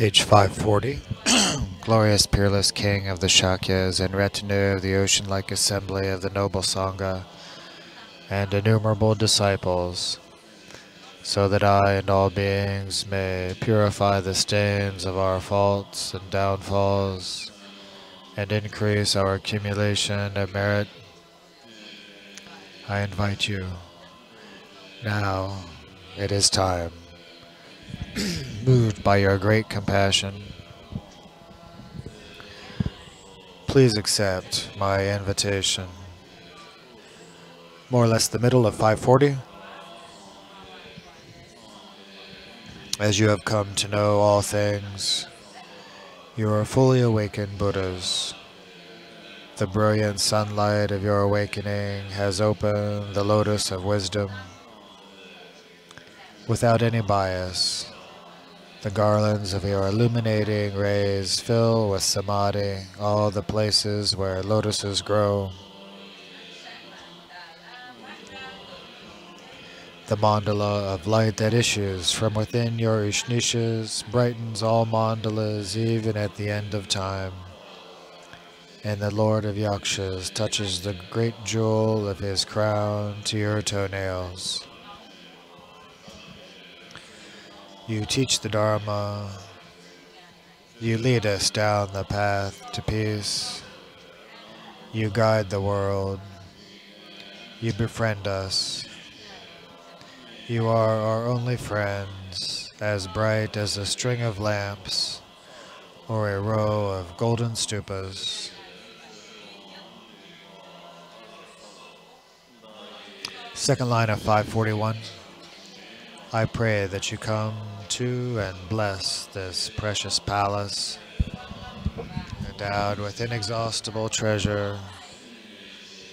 Page 540. Glorious peerless king of the Shakyas and retinue of the ocean-like assembly of the noble Sangha and innumerable disciples, so that I and all beings may purify the stains of our faults and downfalls and increase our accumulation of merit, I invite you. Now it is time. Moved by your great compassion, please accept my invitation. More or less the middle of 540. As you have come to know all things, you are fully awakened Buddhas. The brilliant sunlight of your awakening has opened the lotus of wisdom. Without any bias, the garlands of your illuminating rays fill with samadhi all the places where lotuses grow. The mandala of light that issues from within your Upanishas brightens all mandalas even at the end of time. And the Lord of Yakshas touches the great jewel of his crown to your toenails. You teach the Dharma. You lead us down the path to peace. You guide the world. You befriend us. You are our only friends, as bright as a string of lamps or a row of golden stupas. Second line of 541. I pray that you come to and bless this precious palace, endowed with inexhaustible treasure,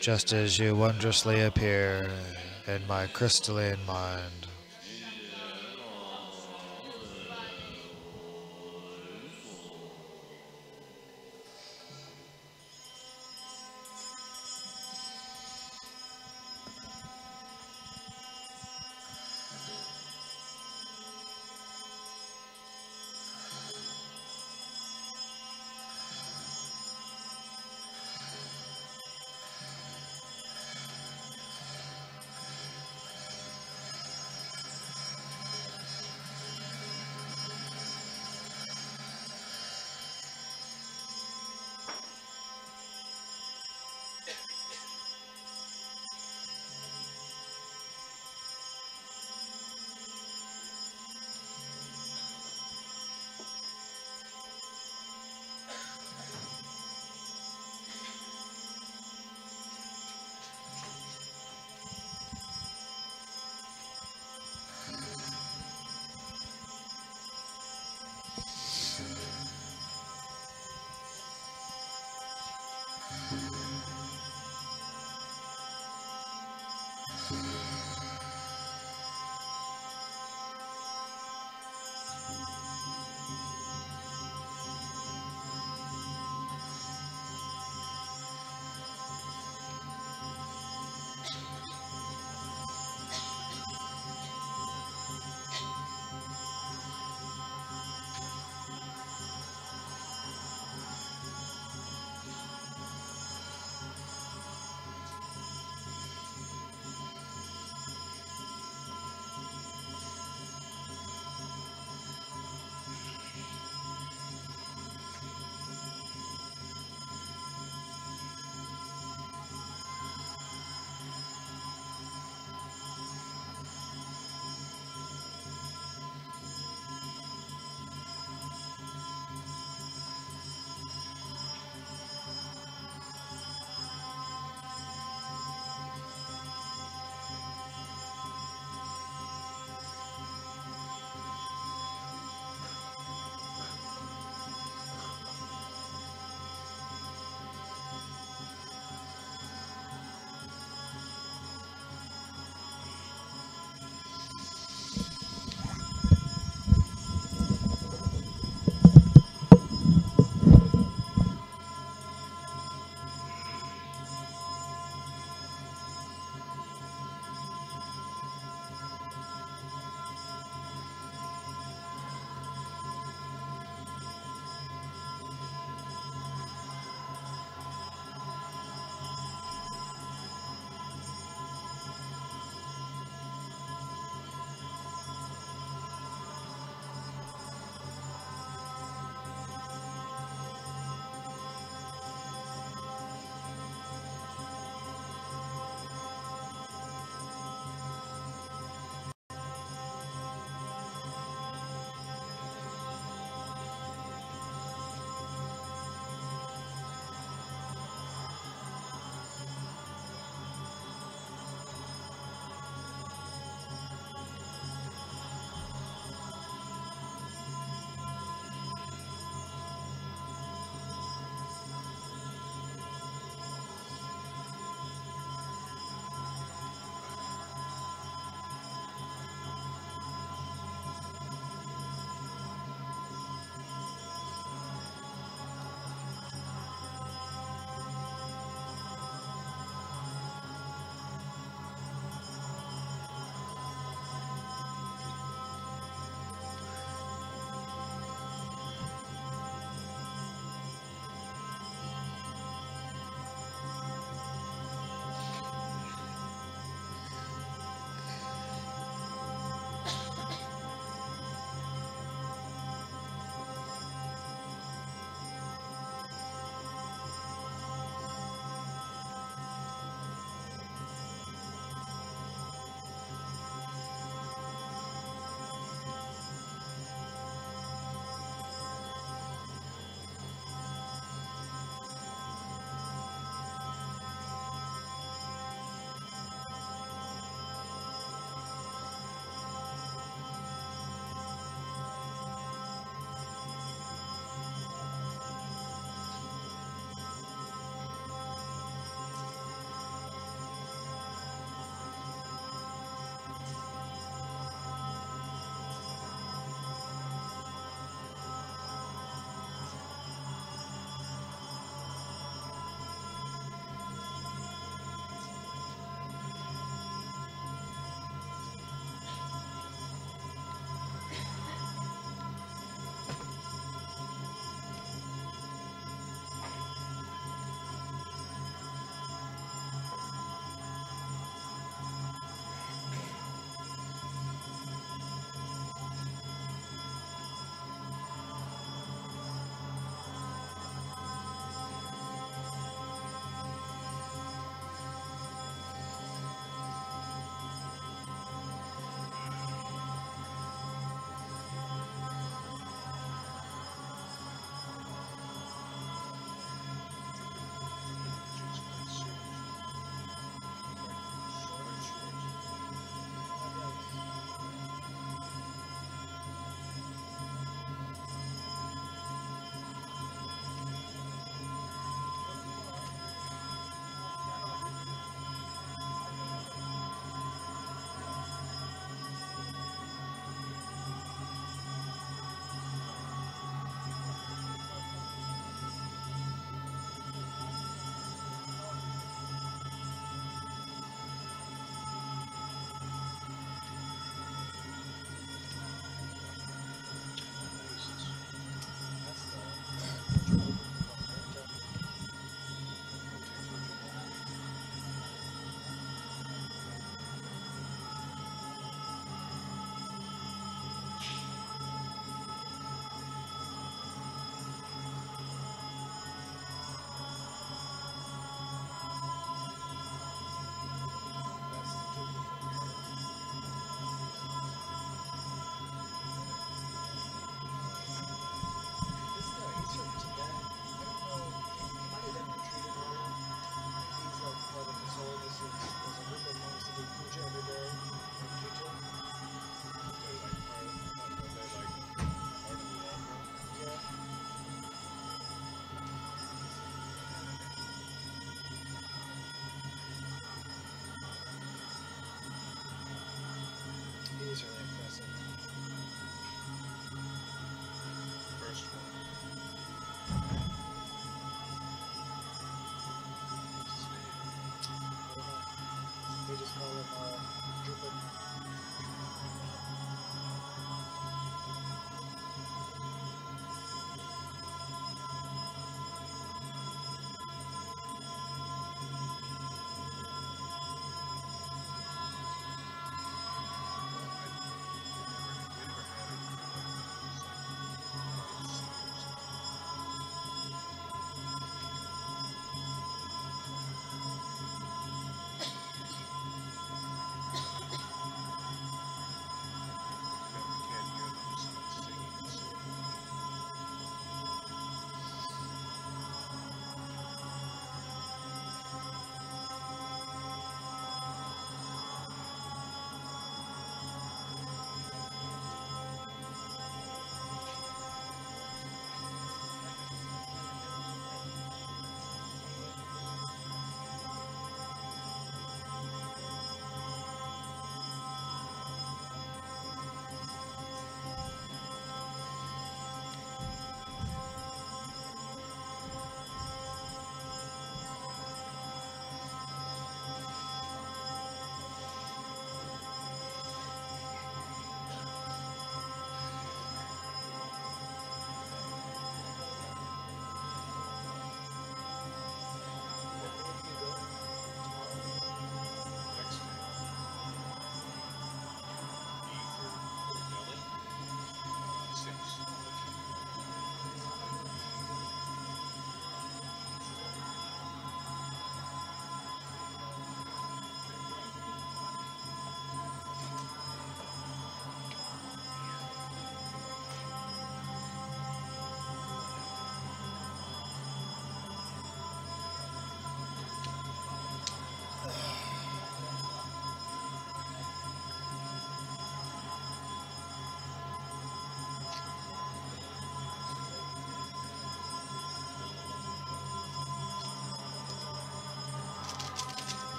just as you wondrously appear in my crystalline mind.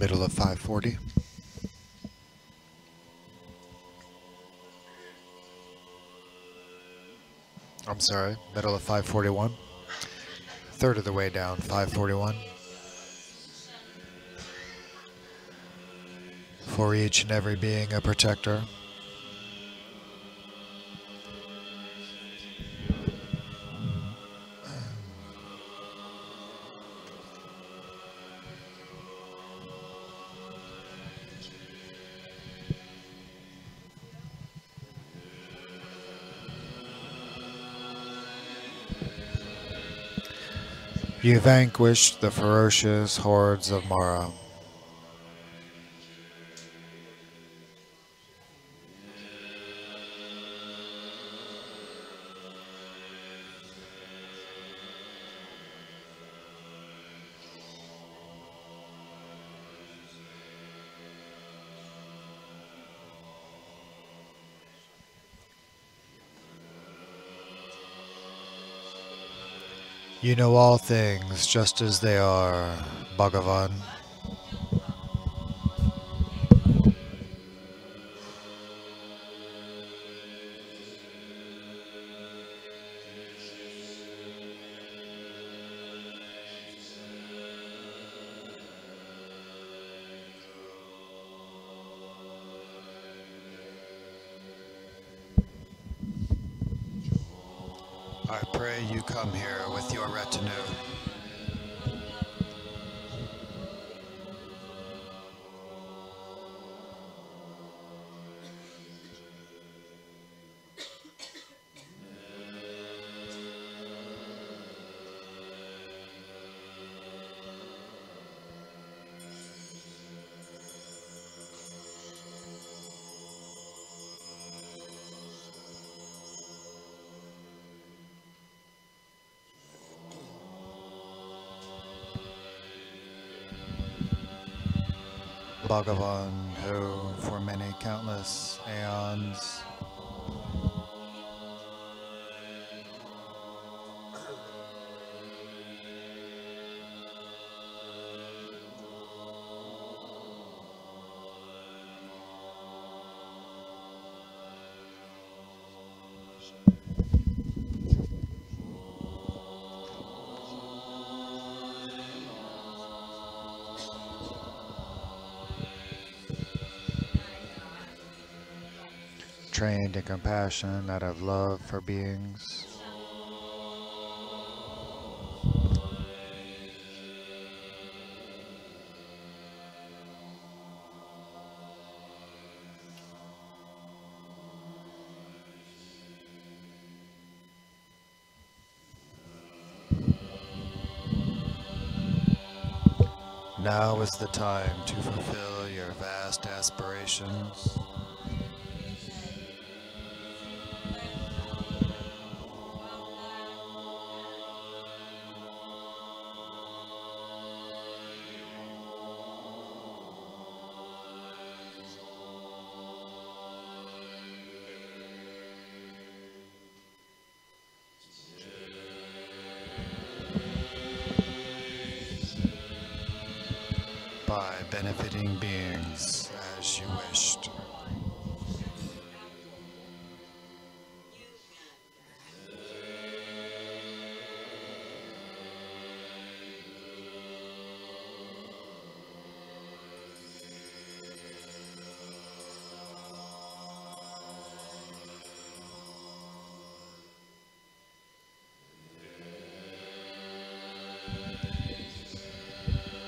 Middle of 540. I'm sorry, middle of 541. Third of the way down, 541. For each and every being a protector. You vanquished the ferocious hordes of Mara. You know all things just as they are, Bhagavan. I pray you come here with your retinue. Bhagavan, who for many countless aeons trained in compassion out of love for beings. Now is the time to fulfill your vast aspirations. By benefiting beings as you wished.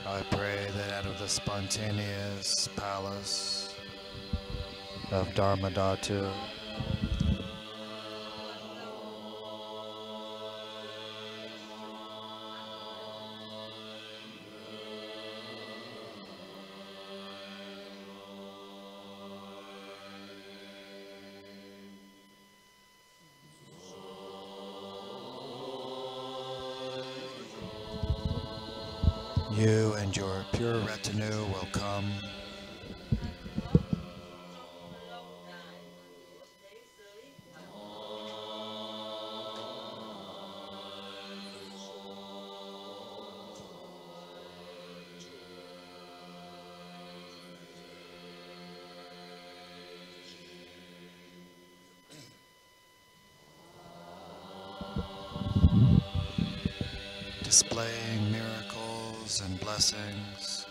I pray that out of the spontaneous palace of Dharmadhatu, you and your pure retinue will come displaying miracles and blessings.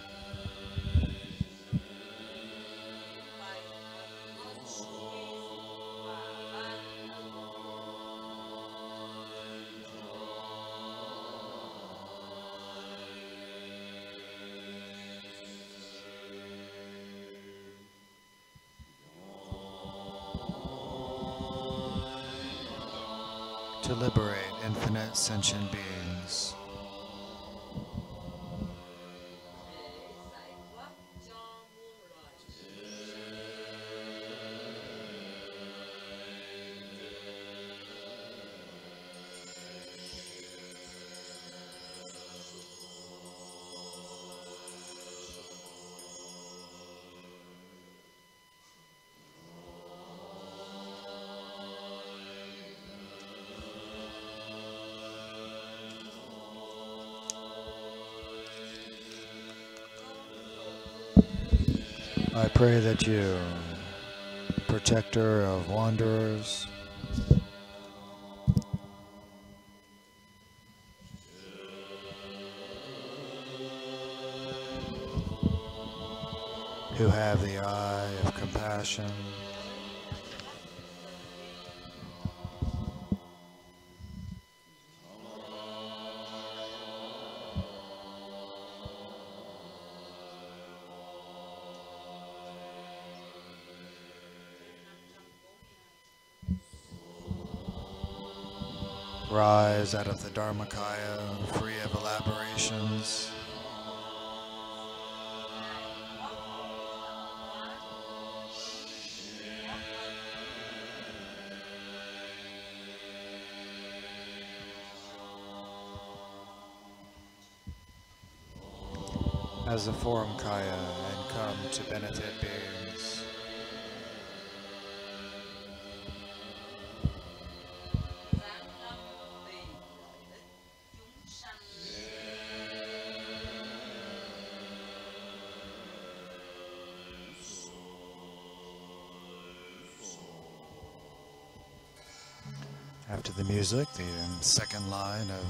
To liberate infinite sentient beings. I pray that you, protector of wanderers, who have the eye of compassion, rise out of the Dharmakaya, free of elaborations, as a form kaya, and come to benefit beings. After the music, the second line of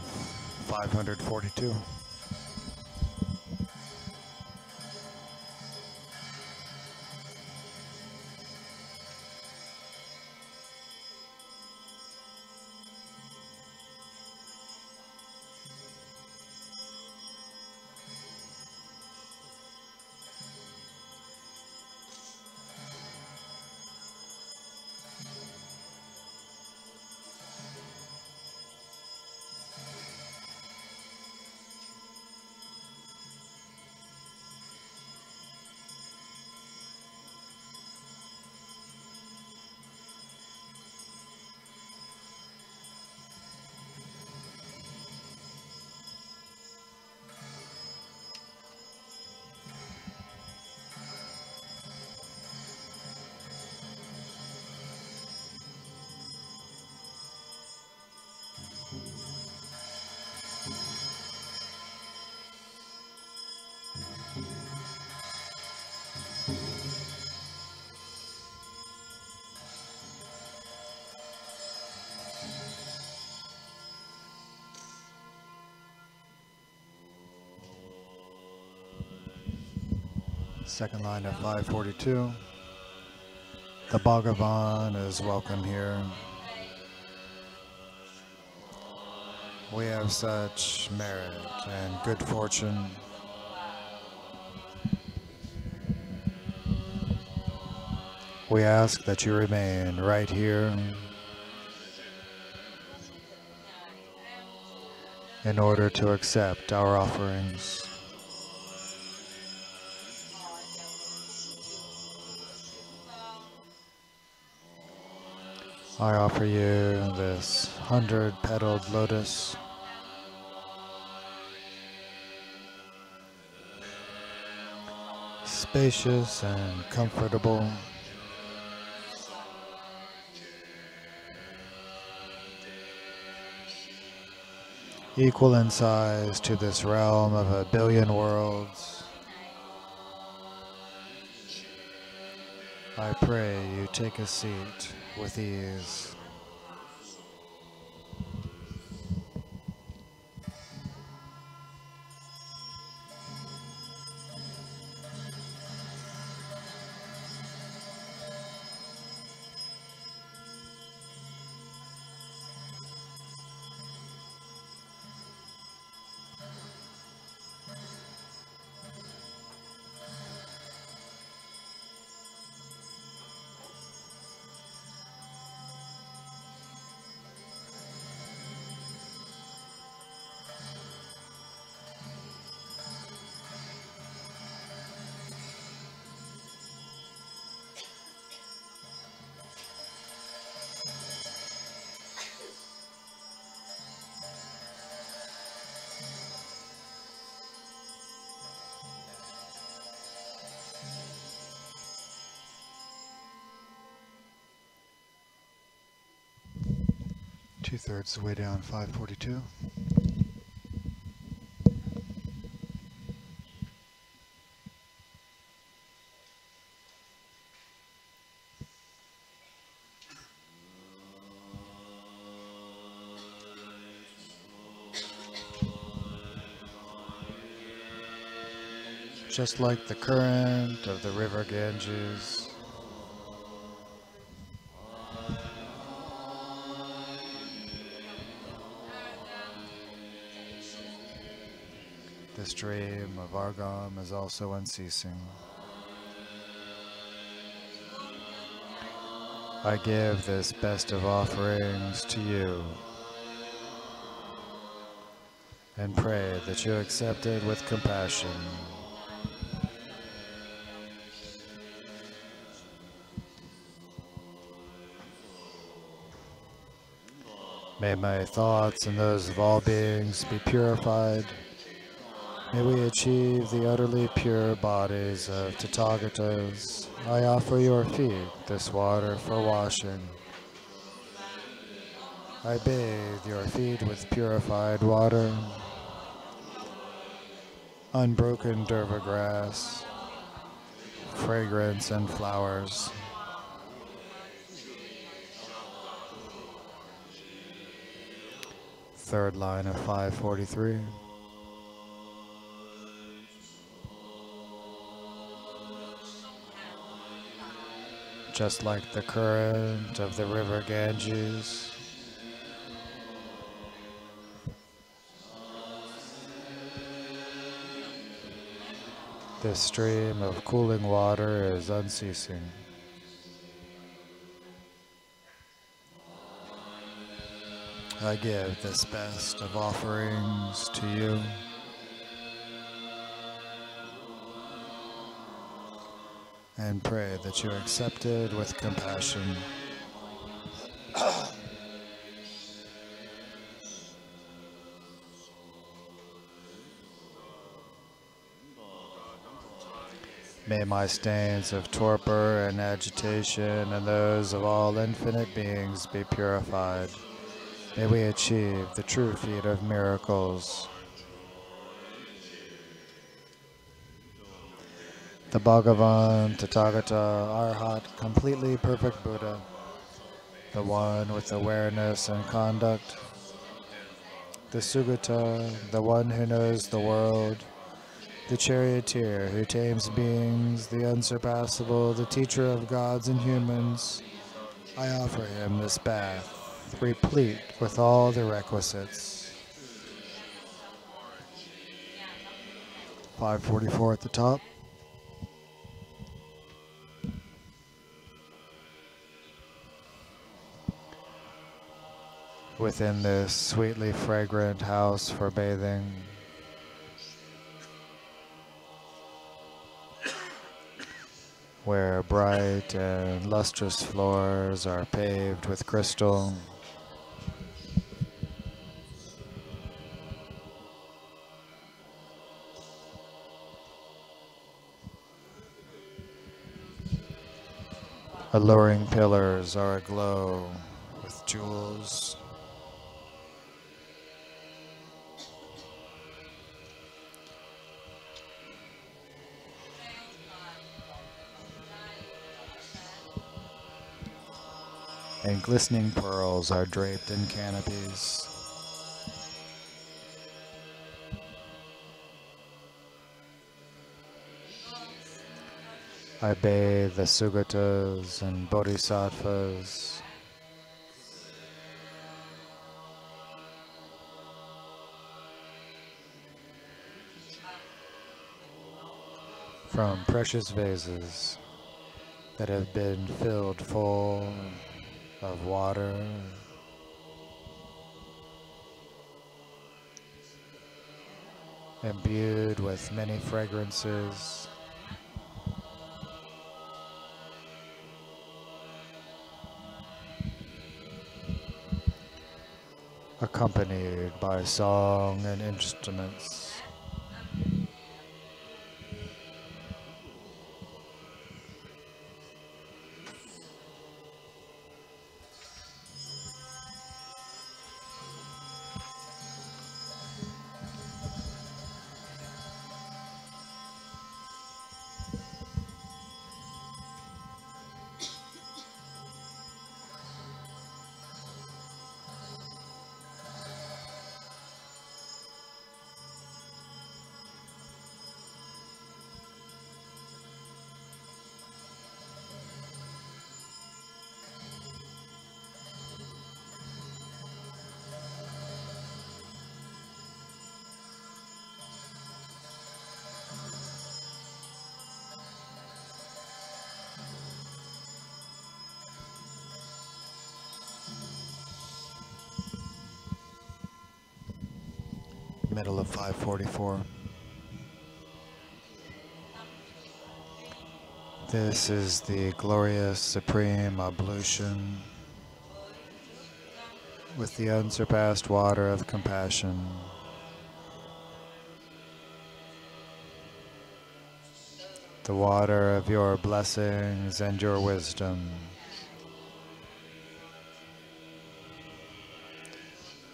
542. Second line of 542. The Bhagavan is welcome here. We have such merit and good fortune. We ask that you remain right here in order to accept our offerings. I offer you this 100-petaled lotus. Spacious and comfortable. Equal in size to this realm of 1 billion worlds. I pray you take a seat with ease. 2/3 the way down, 542. Just like the current of the river Ganges, the stream of Argam is also unceasing. I give this best of offerings to you and pray that you accept it with compassion. May my thoughts and those of all beings be purified. May we achieve the utterly pure bodies of Tathagatas. I offer your feet this water for washing. I bathe your feet with purified water, unbroken durva grass, fragrance and flowers. Third line of 543. Just like the current of the river Ganges, this stream of cooling water is unceasing. I give this best of offerings to you and pray that you accept it with compassion. May my stains of torpor and agitation and those of all infinite beings be purified. May we achieve the true feat of miracles. The Bhagavan, Tathagata, Arhat, completely perfect Buddha, the one with awareness and conduct, the Sugata, the one who knows the world, the charioteer who tames beings, the unsurpassable, the teacher of gods and humans. I offer him this bath, replete with all the requisites. 544 at the top. Within this sweetly fragrant house for bathing, where bright and lustrous floors are paved with crystal, alluring pillars are aglow with jewels. And glistening pearls are draped in canopies. I bathe the Sugatas and Bodhisattvas. From precious vases that have been filled full of water, imbued with many fragrances, accompanied by song and instruments. Middle of 544. This is the glorious supreme ablution with the unsurpassed water of compassion. The water of your blessings and your wisdom.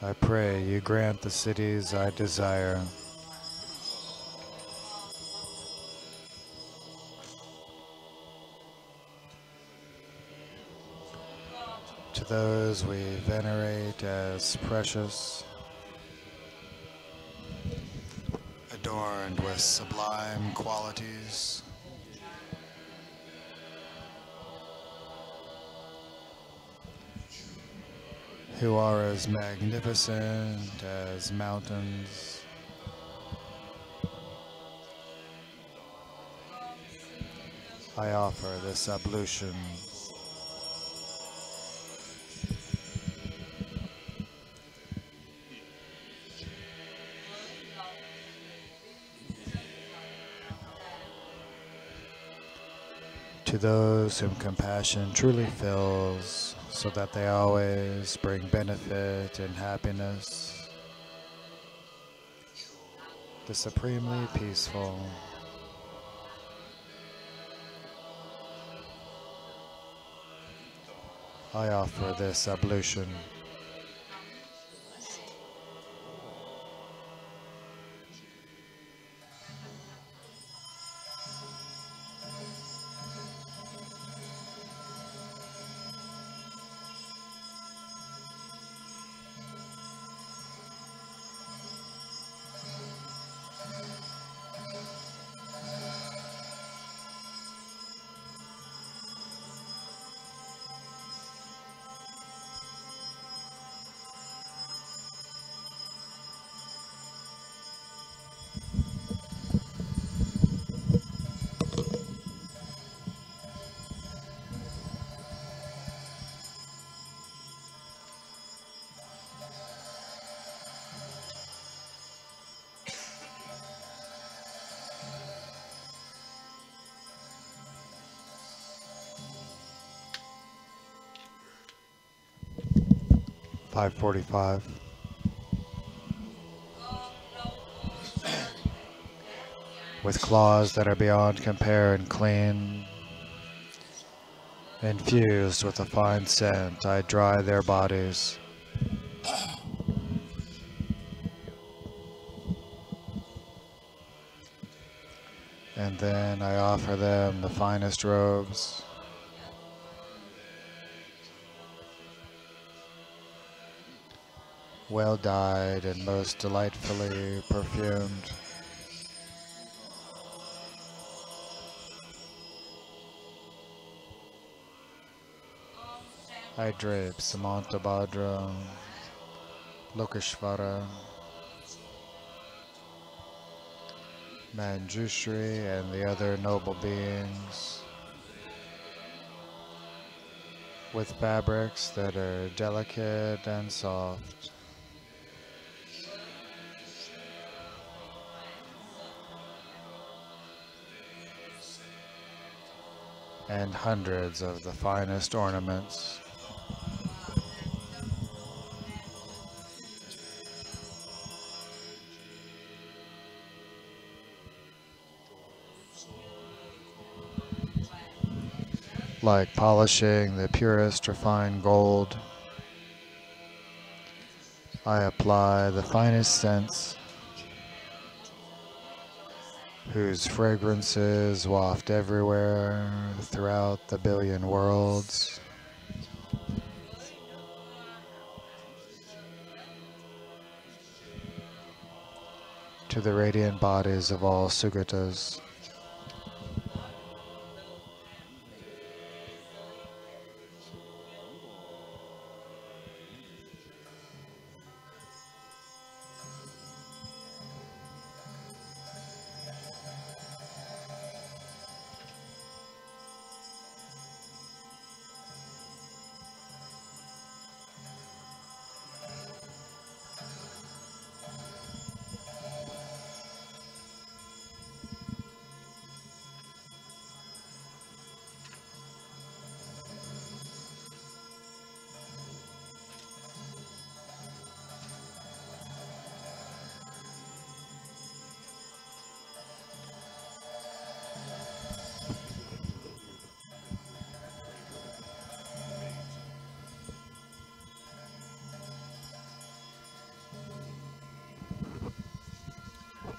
I pray you grant the cities I desire. To those we venerate as precious, adorned with sublime qualities, who are as magnificent as mountains, I offer this ablution. To those whom compassion truly fills, so that they always bring benefit and happiness, the supremely peaceful, I offer this ablution. .545. With claws that are beyond compare and clean, infused with a fine scent, I dry their bodies. And then I offer them the finest robes, well dyed and most delightfully perfumed. I drape Samantabhadra, Lokeshvara, Manjushri, and the other noble beings with fabrics that are delicate and soft. And hundreds of the finest ornaments. Like polishing the purest refined gold, I apply the finest scents, whose fragrances waft everywhere throughout the billion worlds. To the radiant bodies of all Sugatas.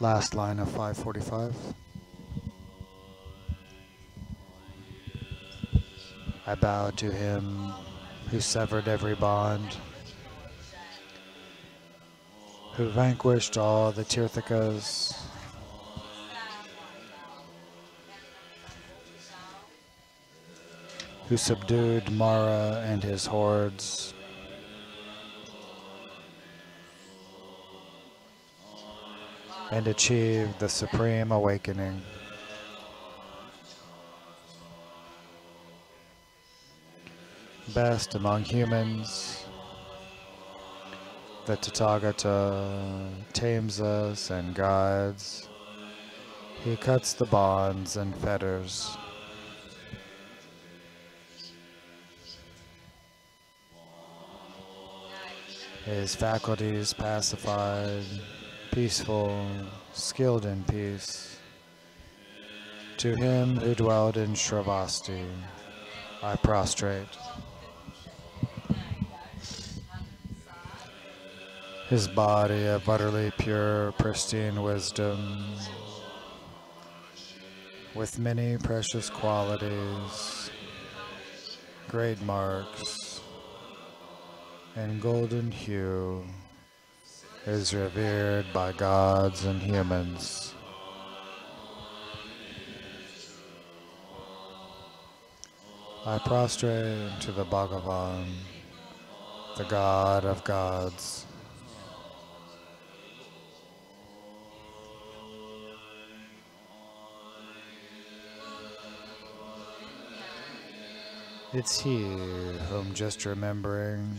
Last line of 545. I bow to him who severed every bond, who vanquished all the Tirthakas, who subdued Mara and his hordes, and achieved the supreme awakening. Best among humans, the Tathagata tames us and guides. He cuts the bonds and fetters. His faculties pacified, peaceful, skilled in peace. To him who dwelled in Shravasti, I prostrate. His body of utterly pure, pristine wisdom, with many precious qualities, great marks, and golden hue, is revered by gods and humans. I prostrate to the Bhagavan, the God of gods. It's he whom just remembering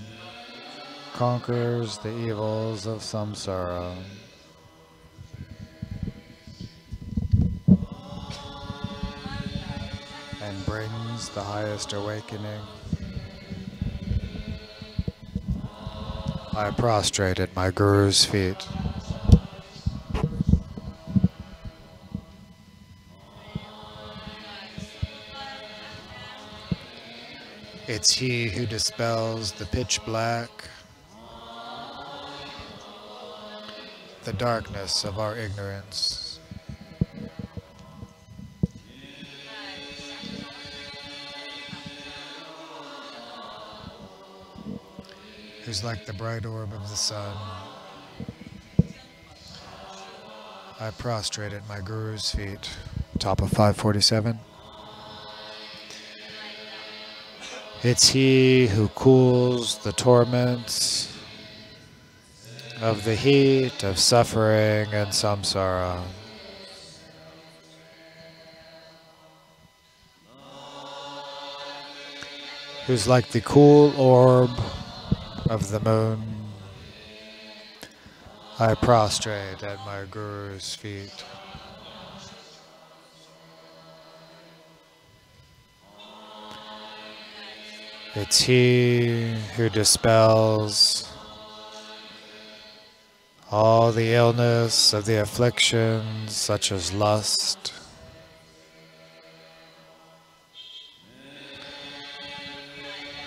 conquers the evils of samsara. And brings the highest awakening. I prostrate at my Guru's feet. It's he who dispels the pitch black, the darkness of our ignorance. Who's like the bright orb of the sun. I prostrate at my Guru's feet. Top of 547. It's he who cools the torments of the heat of suffering and samsara. Who's like the cool orb of the moon. I prostrate at my Guru's feet. It's he who dispels all the illness of the afflictions such as lust,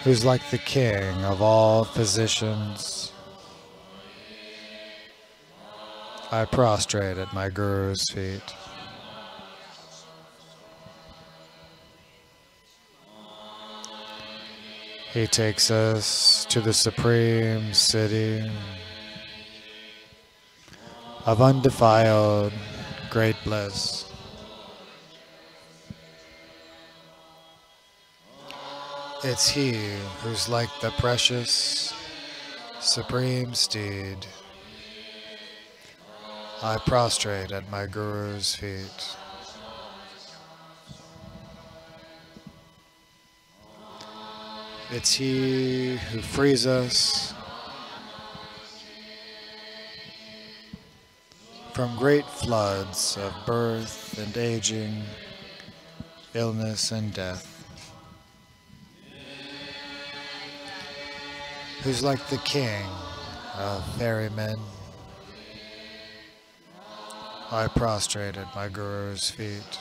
who's like the king of all physicians. I prostrate at my Guru's feet. He takes us to the supreme city of undefiled great bliss. It's he who's like the precious supreme steed. I prostrate at my Guru's feet. It's he who frees us from great floods of birth and aging, illness and death. Who's like the king of ferrymen. I prostrate at my Guru's feet.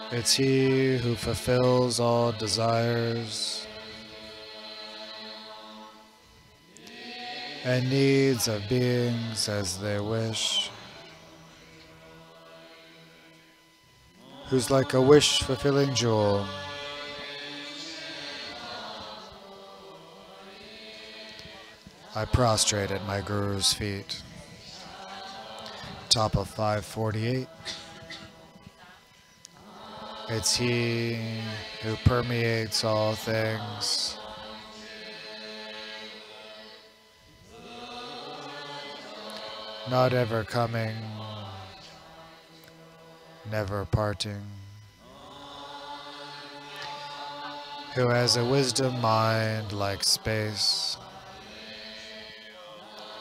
It's he who fulfills all desires, and needs of beings as they wish, who's like a wish-fulfilling jewel. I prostrate at my Guru's feet. Top of 548. It's He who permeates all things, not ever coming, never parting, who has a wisdom mind like space.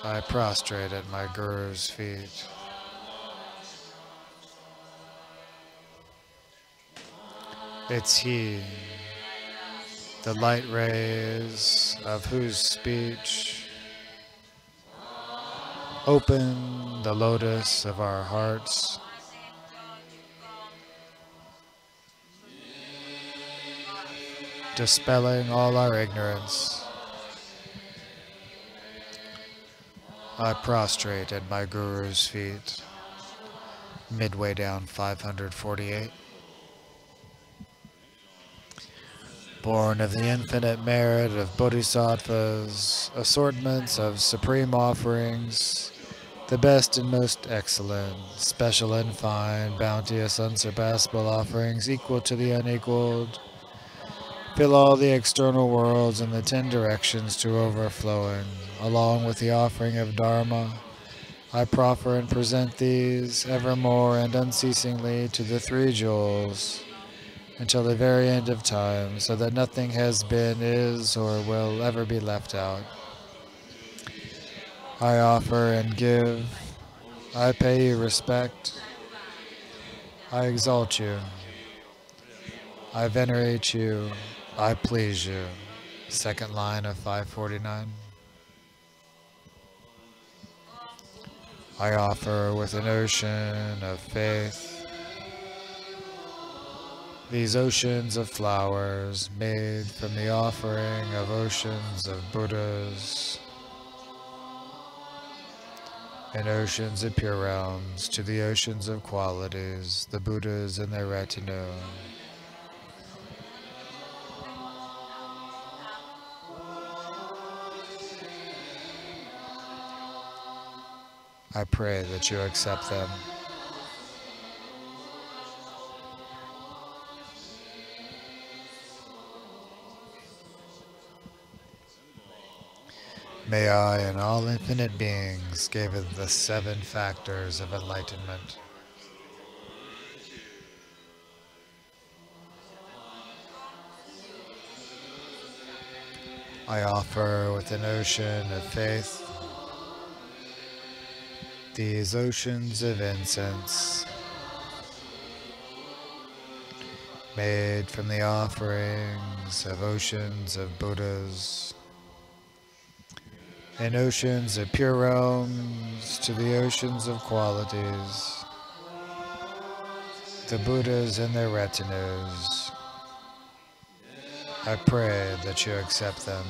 I prostrate at my Guru's feet. It's He, the light rays of whose speech open the lotus of our hearts, dispelling all our ignorance. I prostrate at my Guru's feet. Midway down 548. Born of the infinite merit of bodhisattvas, assortments of supreme offerings, the best and most excellent, special and fine, bounteous, unsurpassable offerings equal to the unequaled, fill all the external worlds in the 10 directions to overflowing, along with the offering of Dharma. I proffer and present these evermore and unceasingly to the 3 jewels, until the very end of time, so that nothing has been, is, or will ever be left out. I offer and give. I pay you respect. I exalt you. I venerate you. I please you. Second line of 549. I offer with an ocean of faith. These oceans of flowers made from the offering of oceans of Buddhas and oceans of pure realms to the oceans of qualities, the Buddhas and their retinue. I pray that you accept them. May I and all infinite beings give it the 7 factors of enlightenment. I offer with an ocean of faith these oceans of incense made from the offerings of oceans of Buddhas and oceans of pure realms to the oceans of qualities, the Buddhas and their retinues. I pray that you accept them.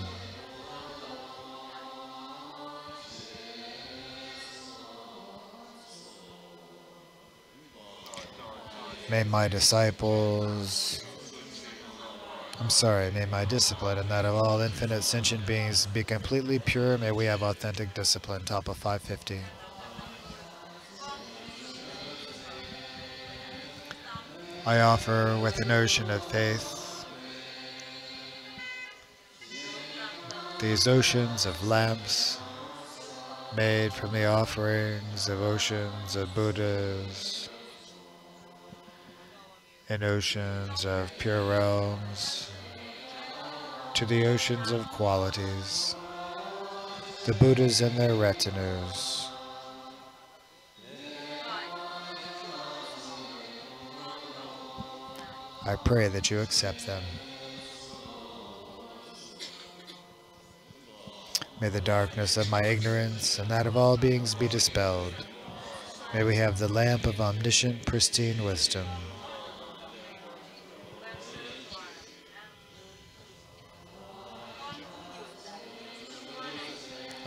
May my discipline and that of all infinite sentient beings be completely pure. May we have authentic discipline. Top of 550. I offer with an ocean of faith these oceans of lamps made from the offerings of oceans of Buddhas and oceans of pure realms to the oceans of qualities, the Buddhas and their retinues. I pray that you accept them. May the darkness of my ignorance and that of all beings be dispelled. May we have the lamp of omniscient, pristine wisdom.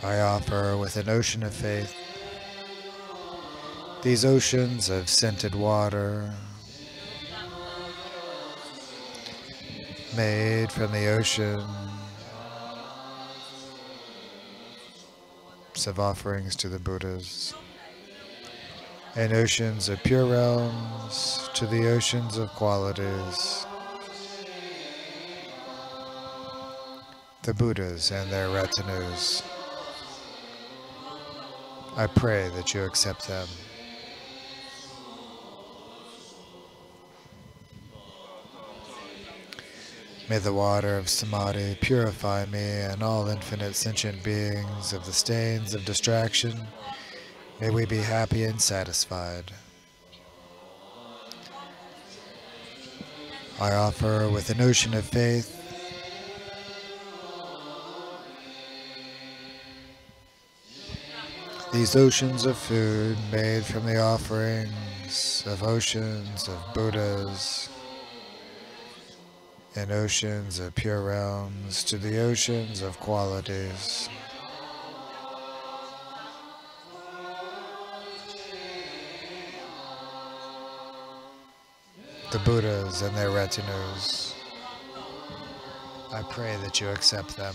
I offer with an ocean of faith these oceans of scented water made from the oceans of offerings to the Buddhas, and oceans of pure realms to the oceans of qualities, the Buddhas and their retinues. I pray that you accept them. May the water of Samadhi purify me and all infinite sentient beings of the stains of distraction. May we be happy and satisfied. I offer with an ocean of faith these oceans of food made from the offerings of oceans of Buddhas and oceans of pure realms to the oceans of qualities, the Buddhas and their retinues. I pray that you accept them.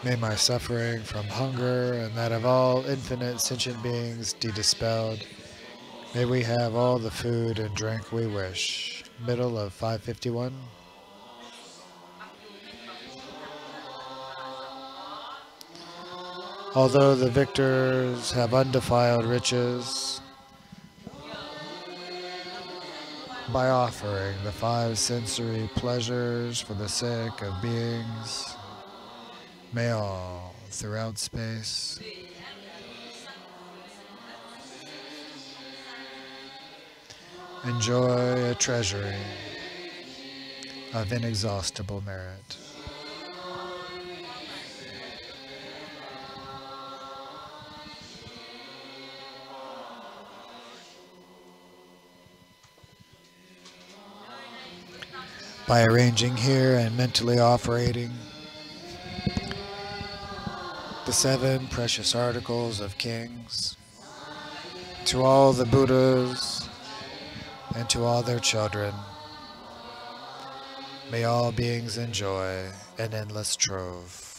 May my suffering from hunger and that of all infinite sentient beings be dispelled. May we have all the food and drink we wish. Middle of 551. Although the victors have undefiled riches, by offering the 5 sensory pleasures for the sake of beings, may all throughout space enjoy a treasury of inexhaustible merit. By arranging here and mentally operating the 7 precious articles of kings to all the Buddhas and to all their children, may all beings enjoy an endless trove.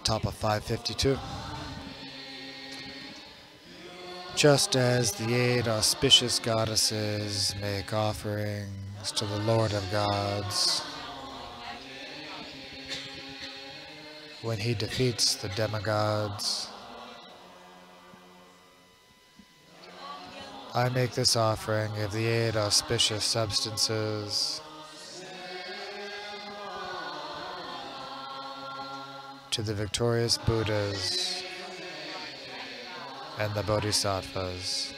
Top of 552. Just as the 8 auspicious goddesses make offerings to the Lord of Gods when he defeats the demigods, I make this offering of the 8 auspicious substances to the victorious Buddhas and the Bodhisattvas.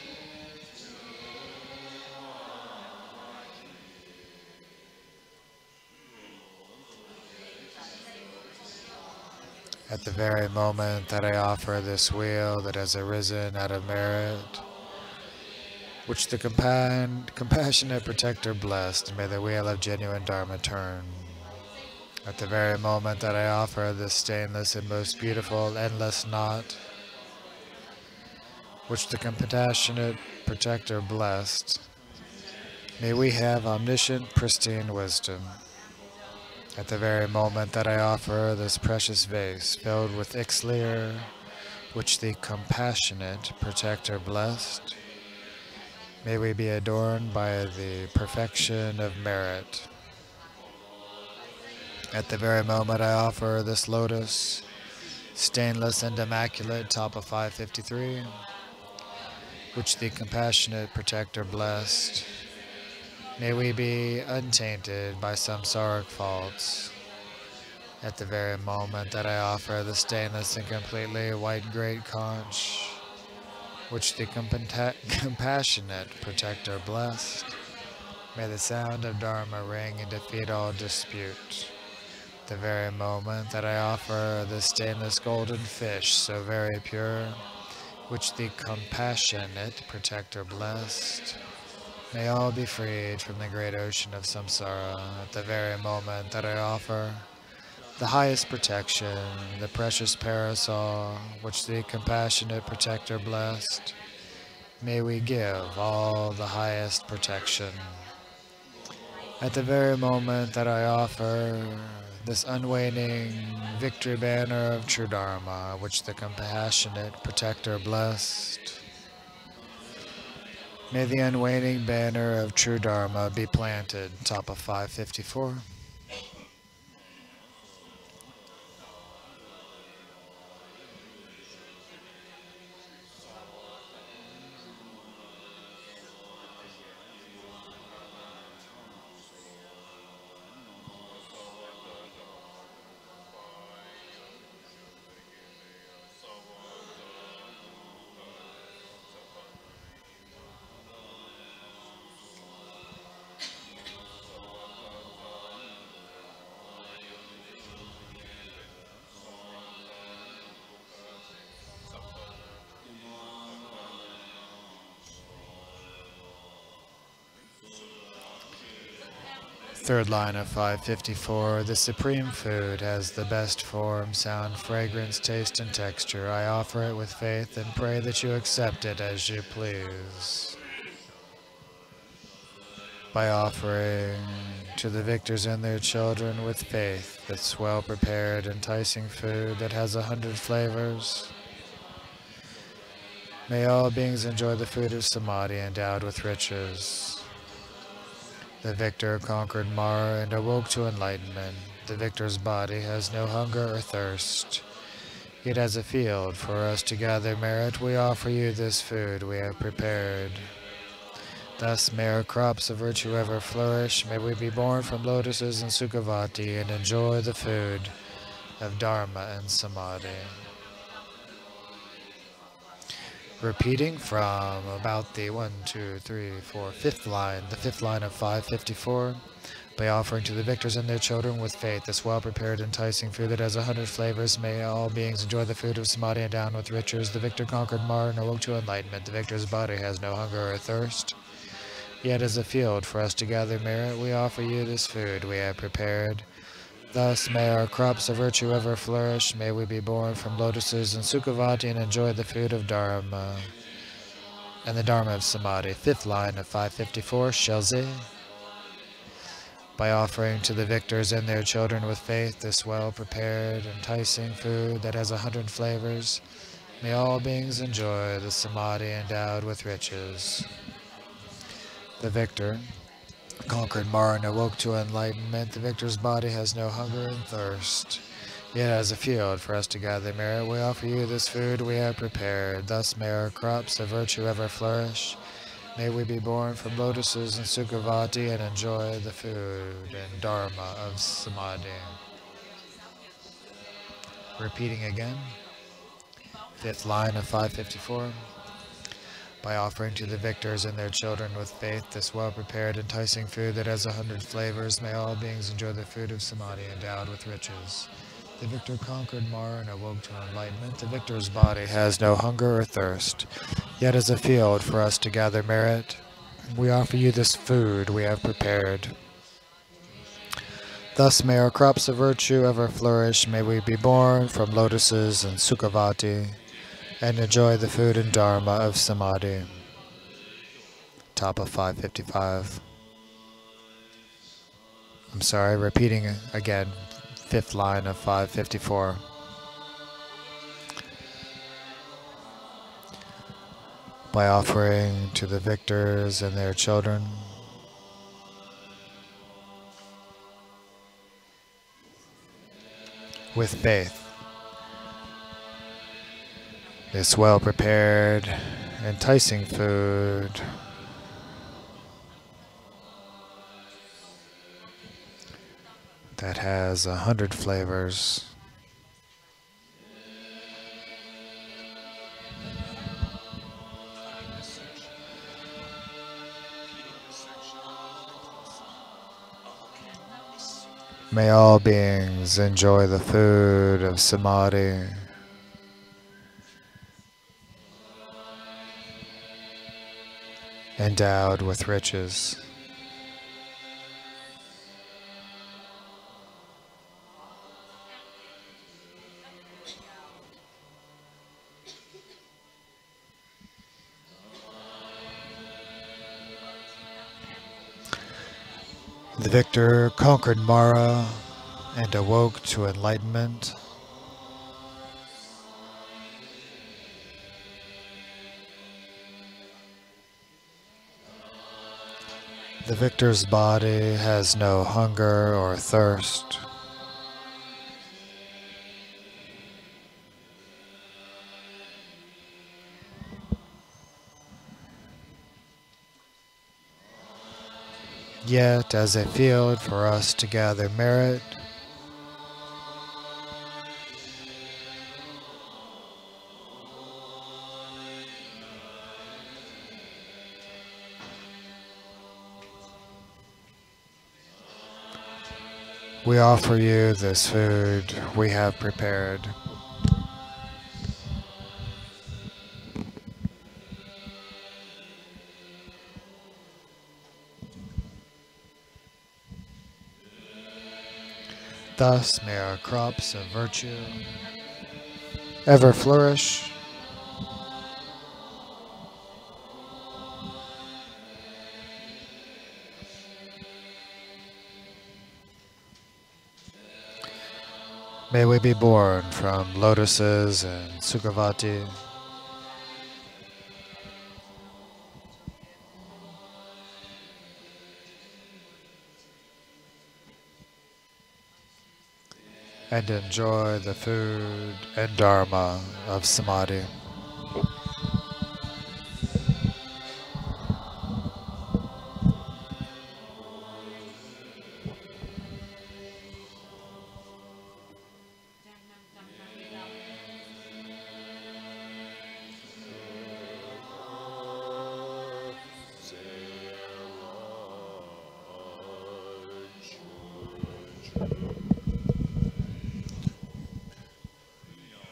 At the very moment that I offer this wheel that has arisen out of merit, which the compassionate protector blessed, may the wheel of genuine Dharma turn. At the very moment that I offer this stainless and most beautiful endless knot, which the compassionate protector blessed, may we have omniscient, pristine wisdom. At the very moment that I offer this precious vase filled with elixir, which the compassionate protector blessed, may we be adorned by the perfection of merit. At the very moment I offer this lotus, stainless and immaculate, top of 553, which the compassionate protector blessed, may we be untainted by samsaric faults. At the very moment that I offer the stainless and completely white great conch, which the compassionate protector blessed. May the sound of Dharma ring and defeat all dispute. The very moment that I offer the stainless golden fish so very pure, which the compassionate protector blessed, may all be freed from the great ocean of samsara at the very moment that I offer the highest protection, the precious parasol, which the compassionate protector blessed. May we give all the highest protection. At the very moment that I offer this unwaning victory banner of true Dharma, which the compassionate protector blessed, may the unwaning banner of true Dharma be planted, top of 554. Third line of 554, the supreme food has the best form, sound, fragrance, taste, and texture. I offer it with faith and pray that you accept it as you please. By offering to the victors and their children with faith this well-prepared, enticing food that has 100 flavors, may all beings enjoy the food of samadhi endowed with riches. The victor conquered Mara and awoke to enlightenment. The victor's body has no hunger or thirst. Yet as a field for us to gather merit, we offer you this food we have prepared. Thus may our crops of virtue ever flourish. May we be born from lotuses and Sukhavati and enjoy the food of Dharma and Samadhi. Repeating from about the 5th line, the 5th line of 554, by offering to the victors and their children with faith this well-prepared, enticing food that has 100 flavors, may all beings enjoy the food of samadhi endowed with riches. The victor conquered Mara and awoke to enlightenment. The victor's body has no hunger or thirst. Yet as a field for us to gather merit, we offer you this food we have prepared. Thus may our crops of virtue ever flourish. May we be born from lotuses and Sukhavati and enjoy the food of Dharma and the Dharma of Samadhi. 5th line of 554, Shelze. By offering to the victors and their children with faith this well-prepared, enticing food that has 100 flavors, may all beings enjoy the Samadhi endowed with riches. The victor conquered Mara and awoke to enlightenment. The victor's body has no hunger and thirst. Yet as a field for us to gather merit, we offer you this food we have prepared. Thus may our crops of virtue ever flourish. May we be born from lotuses and Sukhavati and enjoy the food and Dharma of Samadhi. Repeating again, 5th line of 554. By offering to the victors and their children with faith this well-prepared, enticing food that has 100 flavors, may all beings enjoy the food of samadhi endowed with riches. The victor conquered Mara and awoke to enlightenment. The victor's body has no hunger or thirst. Yet as a field for us to gather merit, we offer you this food we have prepared. Thus may our crops of virtue ever flourish. May we be born from lotuses and Sukhavati and enjoy the food and dharma of samadhi. Top of 555. I'm sorry, repeating again, 5th line of 554. By offering to the victors and their children with faith this well-prepared, enticing food that has 100 flavors. May all beings enjoy the food of samadhi. Endowed with riches. The victor conquered Mara and awoke to enlightenment. The victor's body has no hunger or thirst. Yet, as a field for us to gather merit, we offer you this food we have prepared. Thus may our crops of virtue ever flourish. May we be born from lotuses and Sukhavati. And enjoy the food and dharma of samadhi.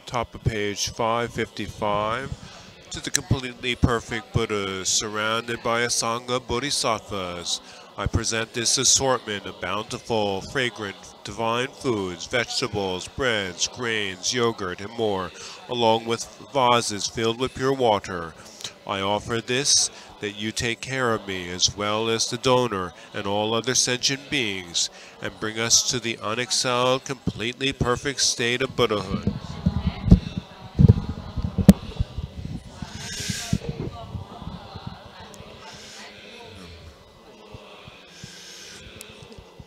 Top of page 555. To the completely perfect Buddha, surrounded by a Sangha Bodhisattvas, I present this assortment of bountiful, fragrant, divine foods, vegetables, breads, grains, yogurt, and more, along with vases filled with pure water. I offer this that you take care of me as well as the donor and all other sentient beings, and bring us to the unexcelled, completely perfect state of Buddhahood.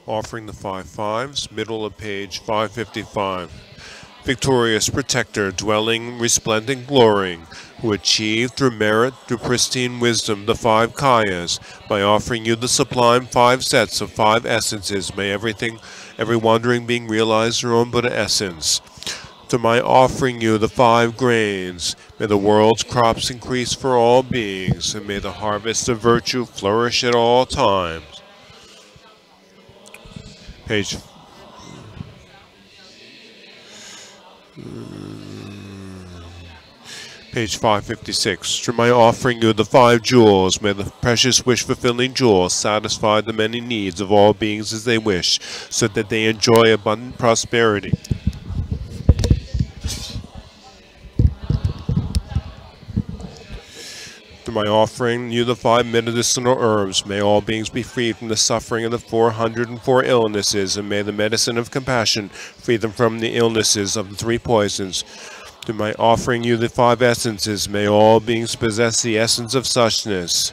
Offering the 5 fives, middle of page 555. Victorious protector, dwelling resplendent glory, who achieved through merit, through pristine wisdom, the 5 kayas, by offering you the sublime 5 sets of 5 essences, may every wandering being realize their own Buddha essence. To my offering you the 5 grains, may the world's crops increase for all beings, and may the harvest of virtue flourish at all times. Page Page 556. Through my offering you the 5 jewels, may the precious wish-fulfilling jewels satisfy the many needs of all beings as they wish, so that they enjoy abundant prosperity. Through my offering you the 5 medicinal herbs, may all beings be freed from the suffering of the 404 illnesses, and may the medicine of compassion free them from the illnesses of the 3 poisons. Through my offering you the 5 essences, may all beings possess the essence of suchness.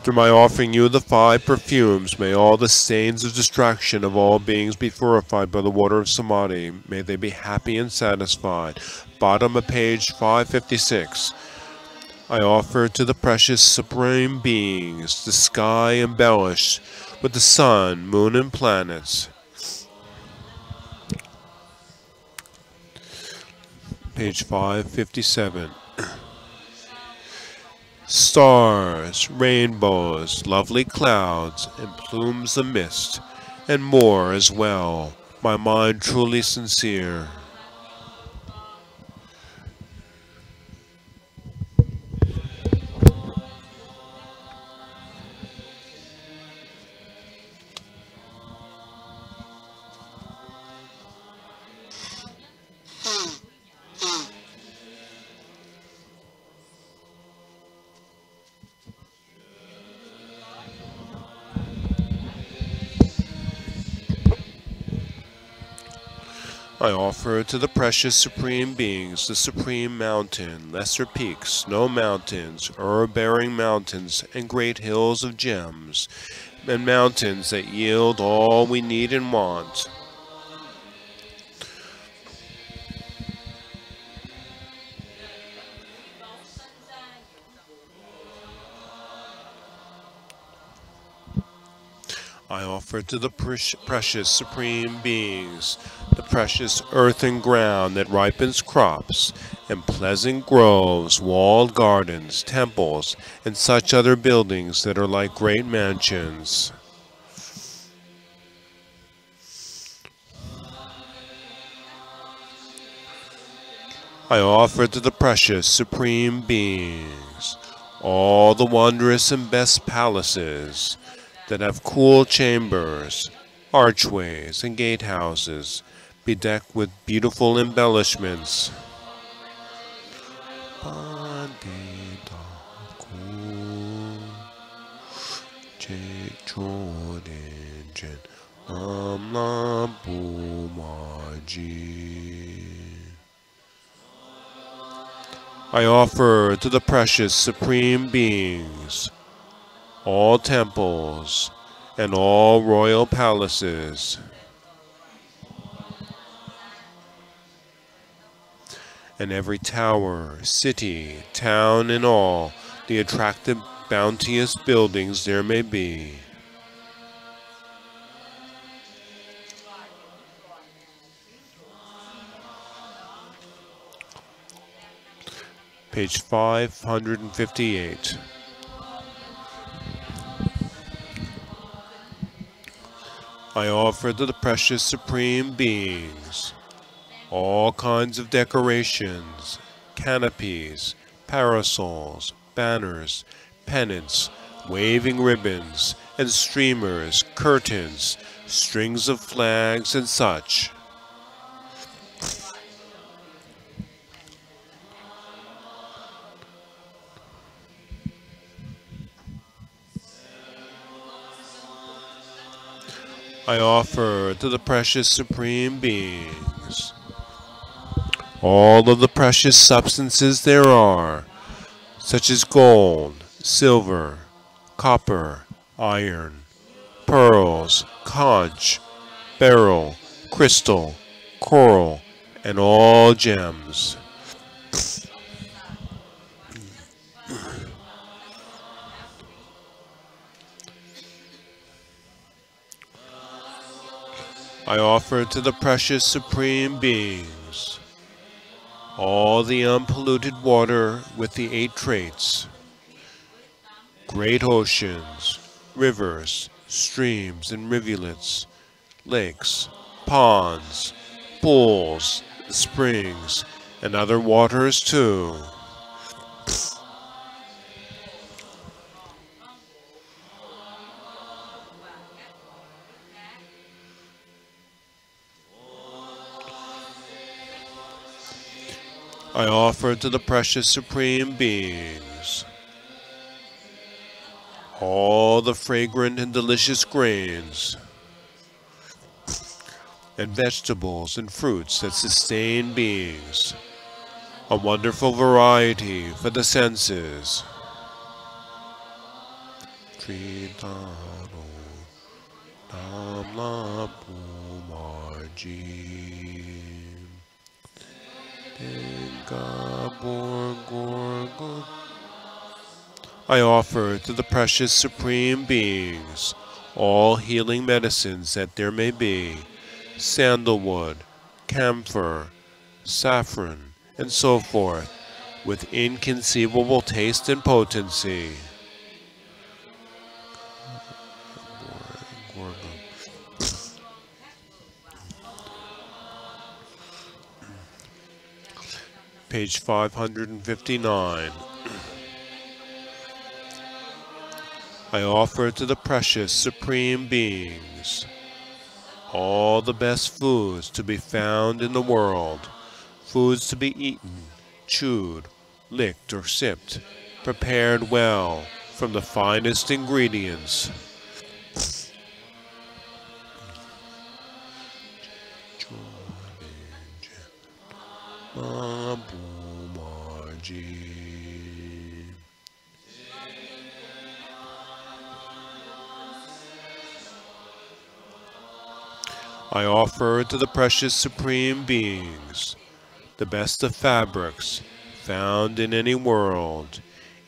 Through my offering you the 5 perfumes, may all the stains of distraction of all beings be purified by the water of samadhi. May they be happy and satisfied. Bottom of page 556. I offer to the precious supreme beings the sky embellished with the sun, moon, and planets. Page 557. stars, rainbows, lovely clouds, and plumes of mist, and more as well, my mind truly sincere. I offer to the precious supreme beings the supreme mountain, lesser peaks, snow mountains, herb-bearing mountains, and great hills of gems, and mountains that yield all we need and want. I offer to the precious supreme beings the precious earth and ground that ripens crops, and pleasant groves, walled gardens, temples, and such other buildings that are like great mansions. I offer to the precious supreme beings all the wondrous and best palaces that have cool chambers, archways, and gatehouses, bedecked with beautiful embellishments. I offer to the precious supreme beings all temples and all royal palaces, and every tower, city, town, and all the attractive, bounteous buildings there may be. Page 558. I offer to the precious supreme beings all kinds of decorations, canopies, parasols, banners, pennants, waving ribbons, and streamers, curtains, strings of flags, and such. I offer to the precious supreme beings all of the precious substances there are, such as gold, silver, copper, iron, pearls, conch, beryl, crystal, coral, and all gems. I offer to the precious supreme beings all the unpolluted water with the 8 traits, great oceans, rivers, streams and rivulets, lakes, ponds, pools, springs, and other waters too. I offer to the precious supreme beings all the fragrant and delicious grains and vegetables and fruits that sustain beings, a wonderful variety for the senses. I offer to the precious supreme beings all healing medicines that there may be, sandalwood, camphor, saffron, and so forth, with inconceivable taste and potency. Page 559. I offer to the precious supreme beings all the best foods to be found in the world, foods to be eaten, chewed, licked, or sipped, prepared well from the finest ingredients. I offer to the precious supreme beings the best of fabrics found in any world,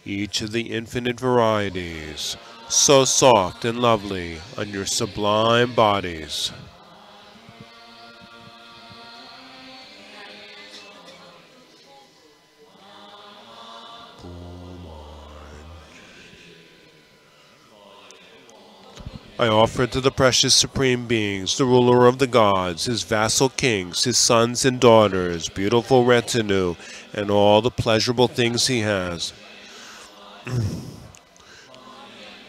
each of the infinite varieties, so soft and lovely on your sublime bodies. I offer to the precious supreme beings, the ruler of the gods, his vassal kings, his sons and daughters, beautiful retinue, and all the pleasurable things he has.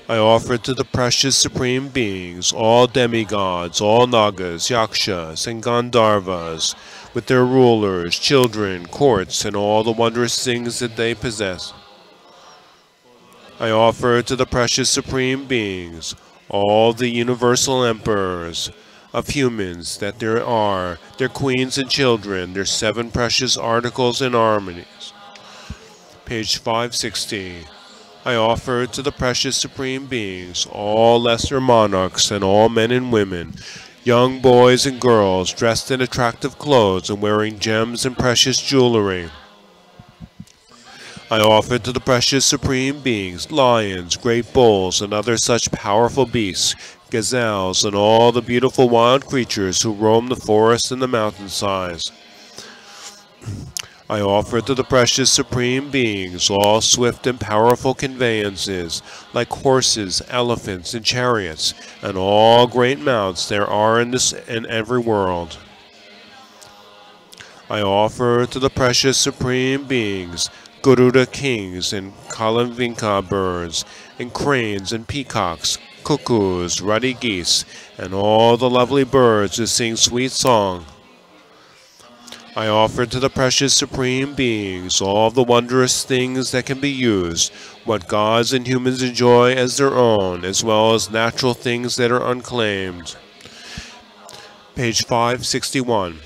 I offer to the precious supreme beings all demigods, all nagas, yakshas, and gandharvas, with their rulers, children, courts, and all the wondrous things that they possess. I offer to the precious supreme beings all the universal emperors of humans that there are, their queens and children, their 7 precious articles and harmonies. Page 560. I offer to the precious supreme beings all lesser monarchs and all men and women, young boys and girls dressed in attractive clothes and wearing gems and precious jewelry. I offer to the precious supreme beings lions, great bulls, and other such powerful beasts, gazelles, and all the beautiful wild creatures who roam the forests and the mountainsides. I offer to the precious supreme beings all swift and powerful conveyances, like horses, elephants, and chariots, and all great mounts there are in this and every world. I offer to the precious supreme beings Garuda kings and Kalavinka birds, and cranes and peacocks, cuckoos, ruddy geese, and all the lovely birds who sing sweet song. I offer to the precious supreme beings all the wondrous things that can be used, what gods and humans enjoy as their own, as well as natural things that are unclaimed. Page 561.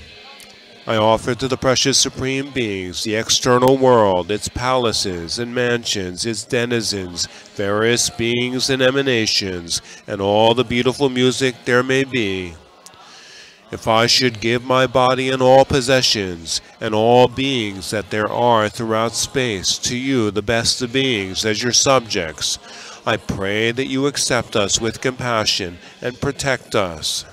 I offer to the precious supreme beings the external world, its palaces and mansions, its denizens, various beings and emanations, and all the beautiful music there may be. If I should give my body and all possessions, and all beings that there are throughout space, to you, the best of beings, as your subjects, I pray that you accept us with compassion and protect us.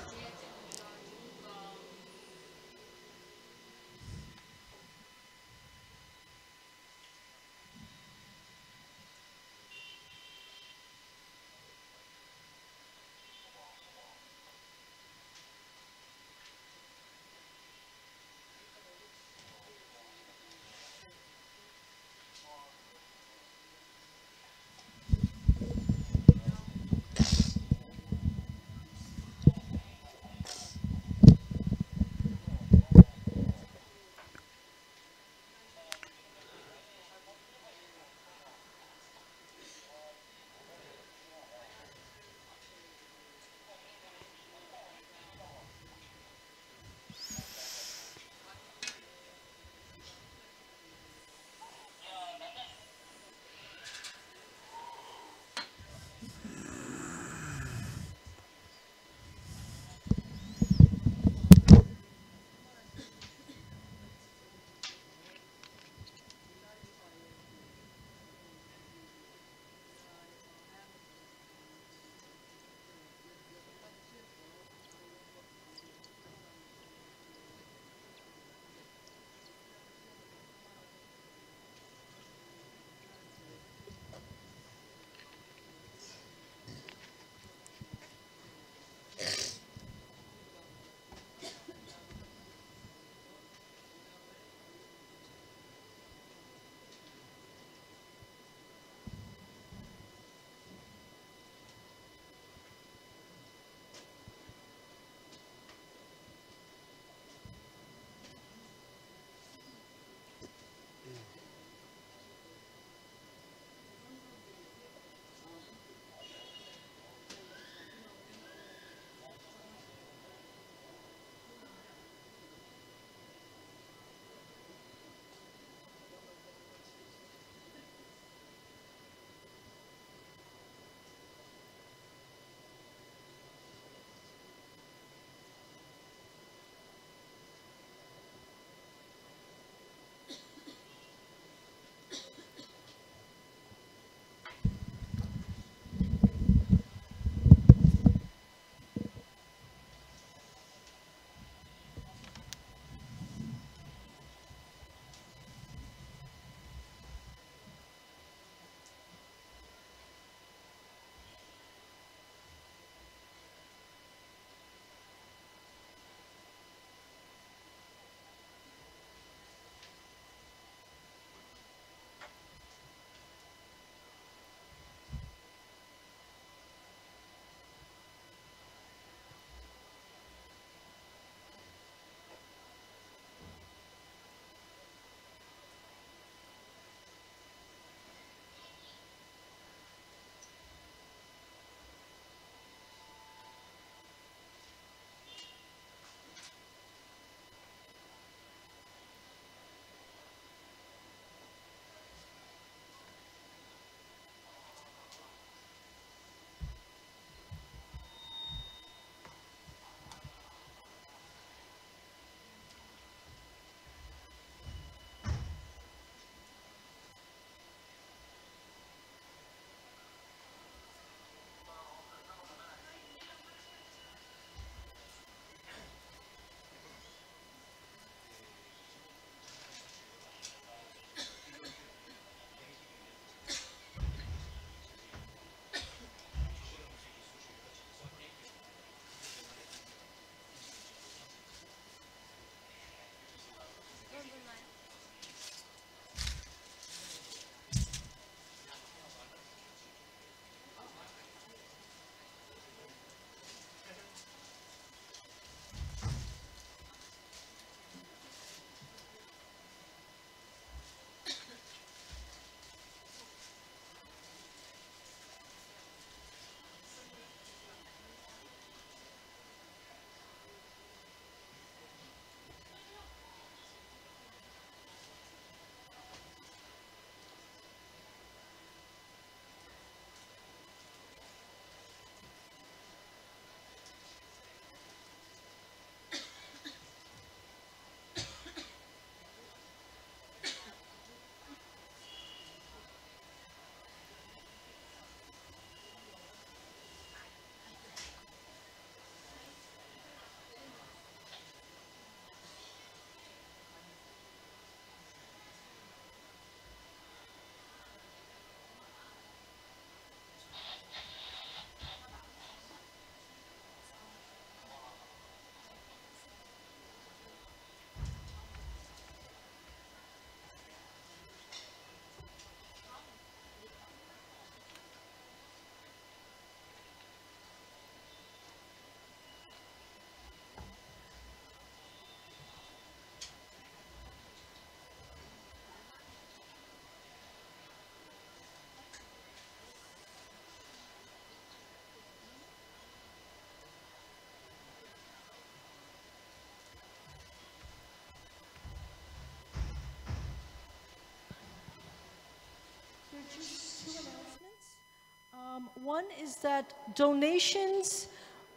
One is that donations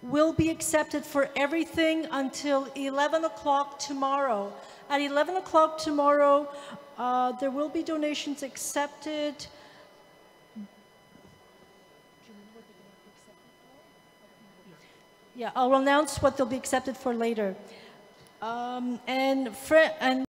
will be accepted for everything until 11 o'clock tomorrow. At 11 o'clock tomorrow, there will be donations accepted. Yeah, I'll announce what they'll be accepted for later. And